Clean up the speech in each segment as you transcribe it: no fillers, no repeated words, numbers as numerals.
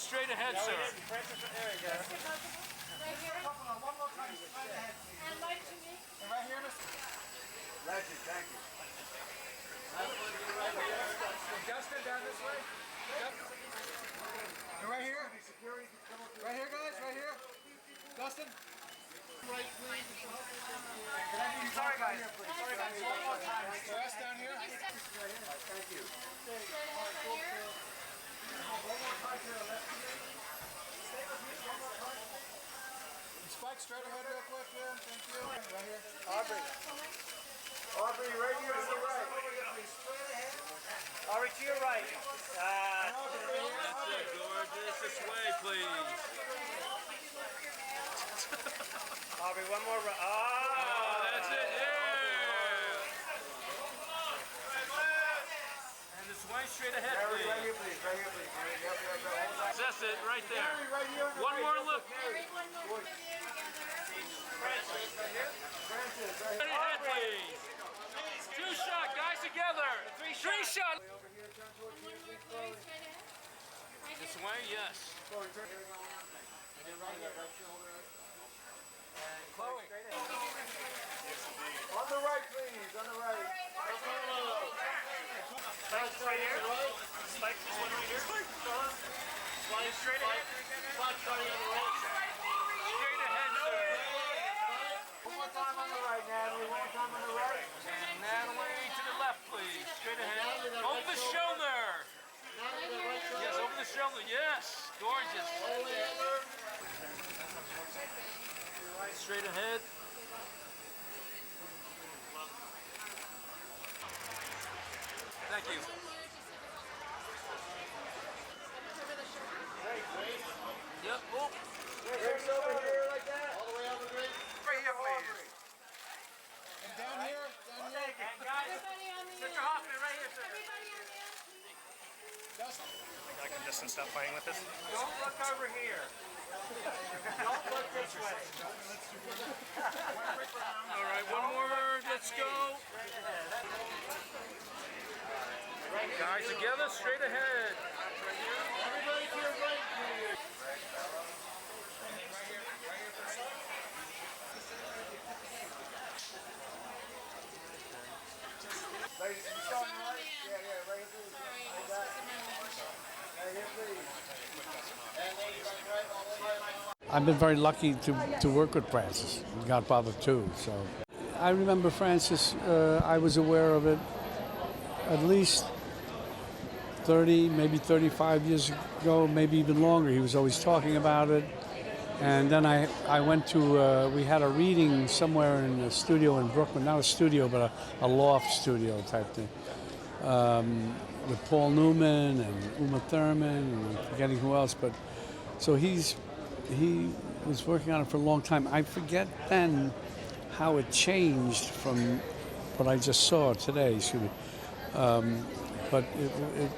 straight ahead, sir. There you go. Right here. One more time, straight ahead. And right to me. And right here, Mr. Legend, thank you. Justin, down this way. And right here. Right here, guys, right here. Dustin. Right, please. Sorry, guys. Sorry, guys. One more time. Stress down here. Thank you. One more time to the left. Stay with me. One more time. Spike straight ahead real quick here. Thank you. Right here. Aubrey. Aubrey, right here to the right. Straight ahead. Aubrey, to your right. That's it, gorgeous. This way, please. Aubrey, one more. That's it, yeah. And this way, straight ahead, please. Right here, please. Right here, please. That's it, right there. Right here. One more look. Francis, right here. Francis, right here. Straight ahead, please. Two shot, guys, together. Three shot. This way, yes. Chloe. On the right, please. On the right. Spike right here. Spike this one right here. Slide straight ahead. Spike starting on the right. Straight ahead, sir. One more time on the right, Natalie. One more time on the right. And Nathalie to the left, please. Straight ahead. Over the shoulder. Yes, over the shoulder. Yes. Gorgeous. Straight ahead. Thank you. Yep. Oh. Grace over here like that. All the way over the green. Right here, please. And down here. Down here. And guys, Mr. Hoffman, right here, sir. I can distance stop fighting with this. Don't look over here. Don't look this way. All right, one more. Let's go. Guys, together, straight ahead. Everybody to your right, please. Ladies, you saw me right? Yeah, right here, please. Hold that. Right here, please. And ladies, on the right, all the way. I've been very lucky to work with Francis, Godfather too. So I remember Francis. I was aware of it at least 30, maybe 35 years ago, maybe even longer. He was always talking about it. And then I went to, we had a reading somewhere in a studio in Brooklyn, not a studio, but a loft studio type thing, with Paul Newman and Uma Thurman, and I'm forgetting who else. But so he was working on it for a long time. I forget then how it changed from what I just saw today. Excuse me. But it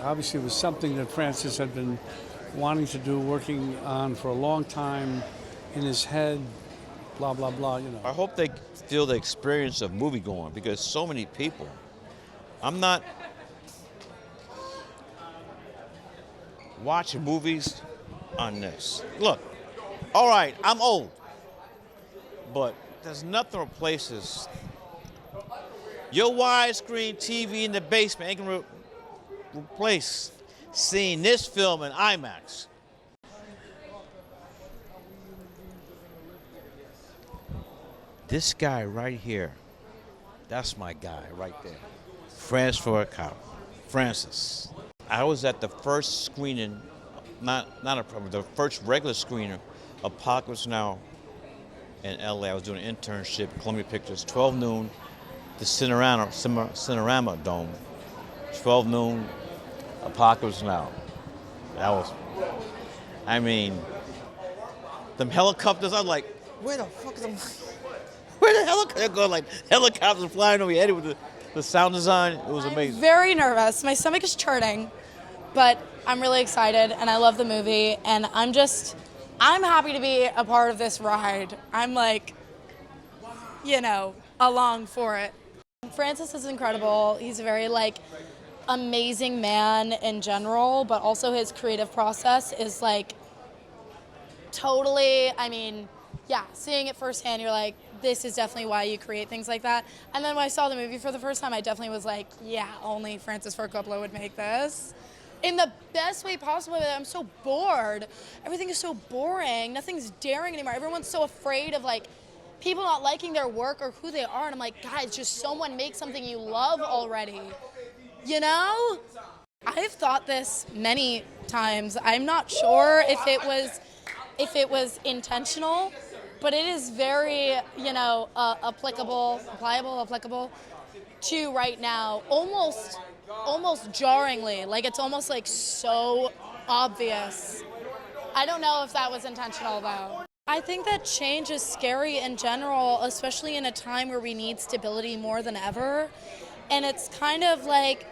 obviously was something that Francis had been wanting to do, working on for a long time in his head, blah, blah, blah, I hope they feel the experience of movie going, because so many people, I'm not watching movies on this. Look, all right, I'm old, but there's nothing replaces your widescreen TV in the basement ain't gonna replace seeing this film in IMAX. This guy right here, that's my guy right there. Francis. I was at the first screening, the first regular screening of Apocalypse Now in LA. I was doing an internship, Columbia Pictures, 12 noon, the Cinerama Dome, 12 noon, Apocalypse Now. That was, I mean, them helicopters, I'm like, where the fuck is them? Where the helicopters go? Like helicopters flying over your head with the sound design. It was amazing. I'm very nervous. My stomach is churning, but I'm really excited and I love the movie, and I'm happy to be a part of this ride. I'm like, along for it. Francis is incredible. He's very amazing man in general, but also his creative process is like totally, I mean, yeah, seeing it firsthand, you're like, this is definitely why you create things like that. And then when I saw the movie for the first time, I definitely was like, yeah, only Francis Ford Coppola would make this. In the best way possible. I'm so bored. Everything is so boring. Nothing's daring anymore. Everyone's so afraid of like people not liking their work or who they are. And I'm like, guys, just someone make something you love already. You know? I've thought this many times. I'm not sure if it was intentional, but it is very, you know, applicable to right now, almost jarringly. Like it's almost like so obvious. I don't know if that was intentional though. I think that change is scary in general, especially in a time where we need stability more than ever. And it's kind of like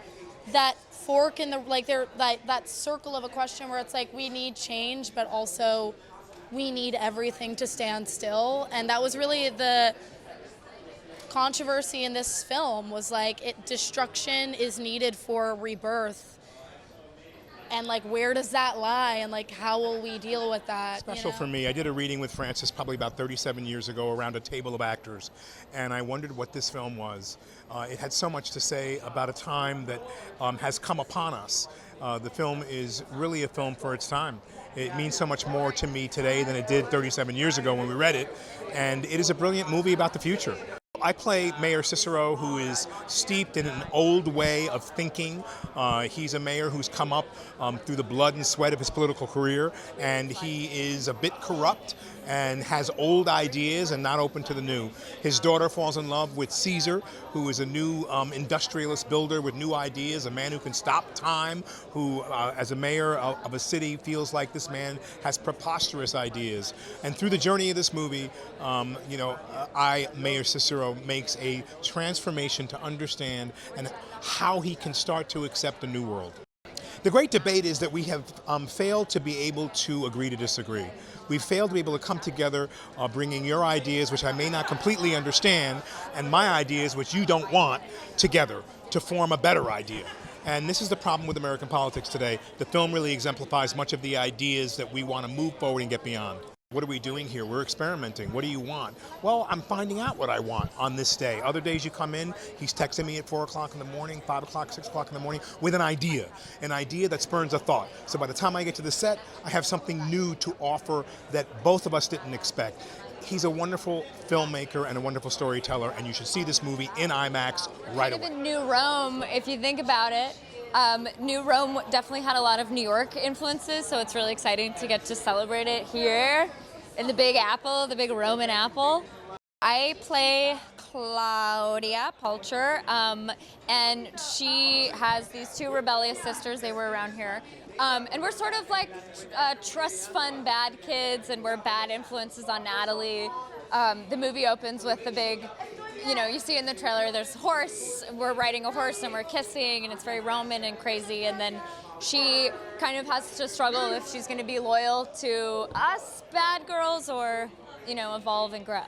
that fork in the, like that circle of a question where it's like we need change, but also we need everything to stand still. And that was really the controversy in this film, was like destruction is needed for rebirth. And like, where does that lie? And like, how will we deal with that? Special for me. I did a reading with Francis probably about 37 years ago around a table of actors, and I wondered what this film was. It had so much to say about a time that has come upon us. The film is really a film for its time. It means so much more to me today than it did 37 years ago when we read it, and it is a brilliant movie about the future. I play Mayor Cicero, who is steeped in an old way of thinking. He's a mayor who's come up through the blood and sweat of his political career, and he is a bit corrupt and has old ideas and not open to the new. His daughter falls in love with Caesar, who is a new industrialist builder with new ideas, a man who can stop time, who, as a mayor of a city, feels like this man has preposterous ideas. And through the journey of this movie, Mayor Cicero, makes a transformation to understand and how he can start to accept a new world. The great debate is that we have failed to be able to agree to disagree. We've failed to be able to come together, bringing your ideas, which I may not completely understand, and my ideas, which you don't want, together to form a better idea. And this is the problem with American politics today. The film really exemplifies much of the ideas that we want to move forward and get beyond. What are we doing here? We're experimenting. What do you want? Well, I'm finding out what I want on this day. Other days you come in, he's texting me at 4 o'clock in the morning, 5 o'clock, 6 o'clock in the morning with an idea that spurns a thought. So by the time I get to the set, I have something new to offer that both of us didn't expect. He's a wonderful filmmaker and a wonderful storyteller, and you should see this movie in IMAX right away. Kind of in New Rome, if you think about it. New Rome definitely had a lot of New York influences, so it's really exciting to get to celebrate it here in the Big Apple, the big Roman apple. I play Claudia Pulcher, and she has these two rebellious sisters. They were around here. And we're sort of like trust fund bad kids, and we're bad influences on Nathalie. The movie opens with the big, you see in the trailer, there's a horse, we're riding a horse and we're kissing, and it's very Roman and crazy, and then she kind of has to struggle if she's going to be loyal to us bad girls or, evolve and grow.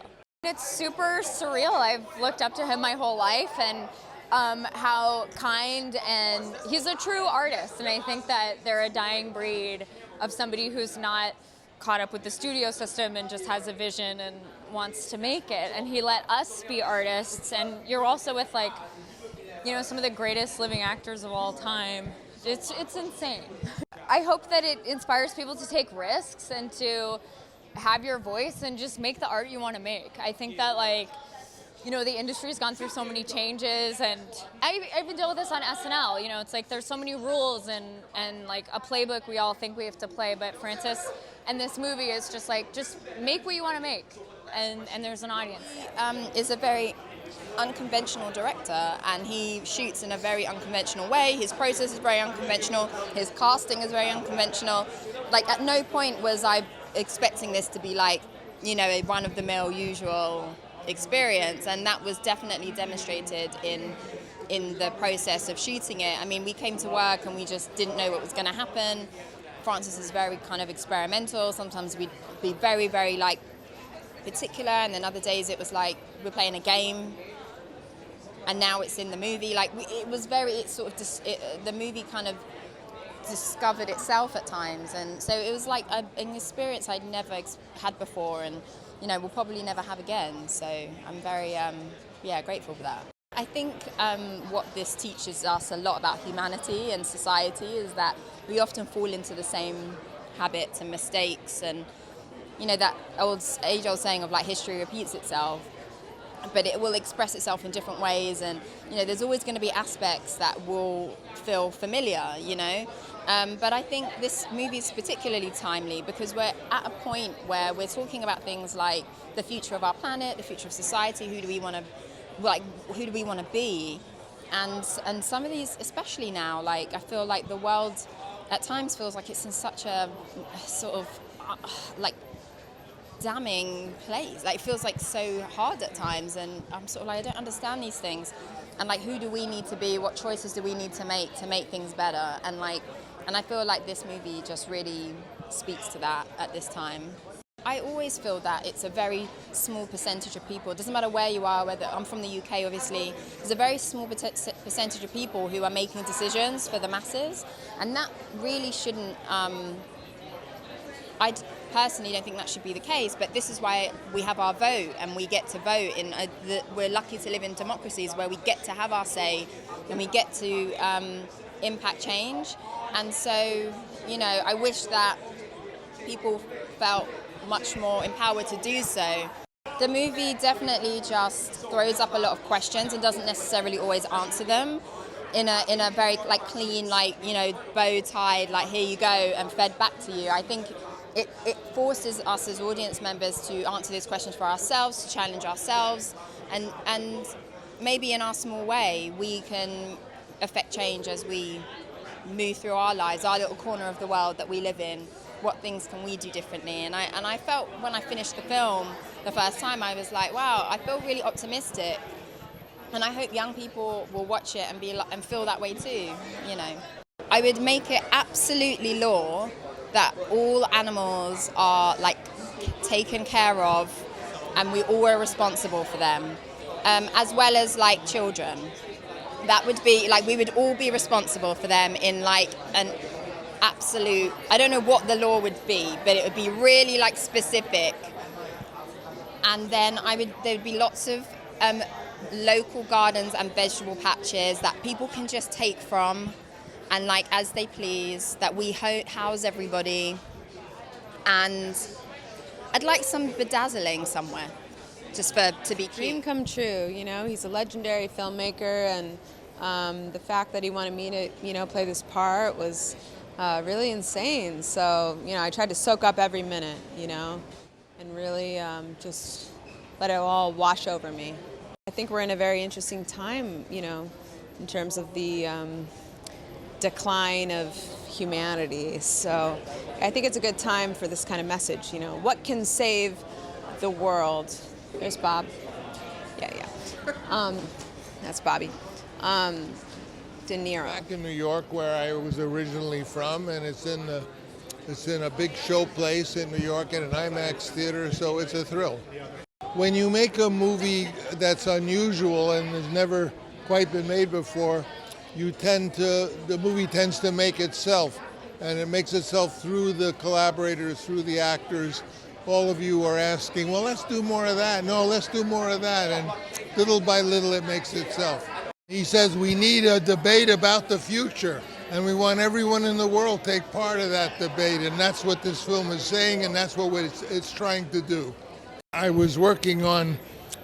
It's super surreal. I've looked up to him my whole life, and how kind, and he's a true artist, and I think that they're a dying breed of somebody who's not caught up with the studio system and just has a vision and wants to make it. And he let us be artists, and you're also with some of the greatest living actors of all time. It's insane. I hope that it inspires people to take risks and to have your voice and just make the art you want to make. I think that the industry's gone through so many changes, and I even deal with this on SNL. It's like there's so many rules and like a playbook we all think we have to play, but Francis and this movie is just make what you want to make, and there's an audience. Is a very unconventional director, and he shoots in a very unconventional way. His process is very unconventional. His casting is very unconventional. Like, at no point was I expecting this to be a run-of-the-mill usual experience, and that was definitely demonstrated in the process of shooting it. I mean, we came to work and we just didn't know what was going to happen. Francis is very kind of experimental. Sometimes we'd be very, very particular, and then other days it was like we're playing a game. and now it's in the movie. Like it was very, it sort of the movie kind of discovered itself at times, and so it was like an experience I'd never had before, and we'll probably never have again. So I'm very grateful for that. I think what this teaches us a lot about humanity and society is that we often fall into the same habits and mistakes, and that age-old saying of like history repeats itself, but it will express itself in different ways, and there's always going to be aspects that will feel familiar, but I think this movie is particularly timely because we're at a point where we're talking about things like the future of our planet, the future of society, who do we want to be, and some of these, especially now, like I feel like the world at times feels like it's in such a sort of like damning place. Like it feels like so hard at times, and I'm sort of like, I don't understand these things, and like who do we need to be, what choices do we need to make things better, and I feel like this movie just really speaks to that at this time. I always feel that it's a very small percentage of people. It doesn't matter where you are, whether I'm from the UK, obviously. There's a very small percentage of people who are making decisions for the masses, and that really shouldn't. I personally don't think that should be the case, but this is why we have our vote, and we get to vote. We're lucky to live in democracies where we get to have our say, and we get to impact change. And so, I wish that people felt much more empowered to do so. The movie definitely just throws up a lot of questions and doesn't necessarily always answer them in a very like clean, like bow tied, like here you go and fed back to you. I think it forces us as audience members to answer these questions for ourselves, to challenge ourselves, and maybe in our small way we can affect change as we move through our lives, our little corner of the world that we live in. What things can we do differently? And I felt when I finished the film the first time, I was like, wow, I feel really optimistic, and I hope young people will watch it and feel that way too. I would make it absolutely law that all animals are like taken care of, and we all are responsible for them, as well as like children. That would be like we would all be responsible for them in like an absolute, I don't know what the law would be, but it would be really like specific. And then there would be lots of local gardens and vegetable patches that people can just take from and like as they please, that we house everybody. And I'd like some bedazzling somewhere, just to be cute. Dream come true, he's a legendary filmmaker, and the fact that he wanted me to, play this part was really insane. So, I tried to soak up every minute, and really just let it all wash over me. I think we're in a very interesting time, in terms of the decline of humanity. So I think it's a good time for this kind of message, what can save the world? There's Bob. Yeah. That's Bobby. De Niro. Back in New York, where I was originally from, and it's in a big show place in New York at an IMAX theater, so it's a thrill. When you make a movie that's unusual and has never quite been made before, the movie tends to make itself, and it makes itself through the collaborators, through the actors. All of you are asking, well, let's do more of that. No, let's do more of that. And little by little, it makes itself. He says we need a debate about the future, and we want everyone in the world to take part of that debate, and that's what this film is saying, and that's what it's trying to do. I was working on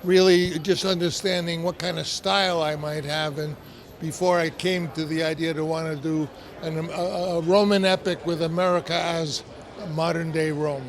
really just understanding what kind of style I might have, and before I came to the idea to want to do a Roman epic with America as modern-day Rome.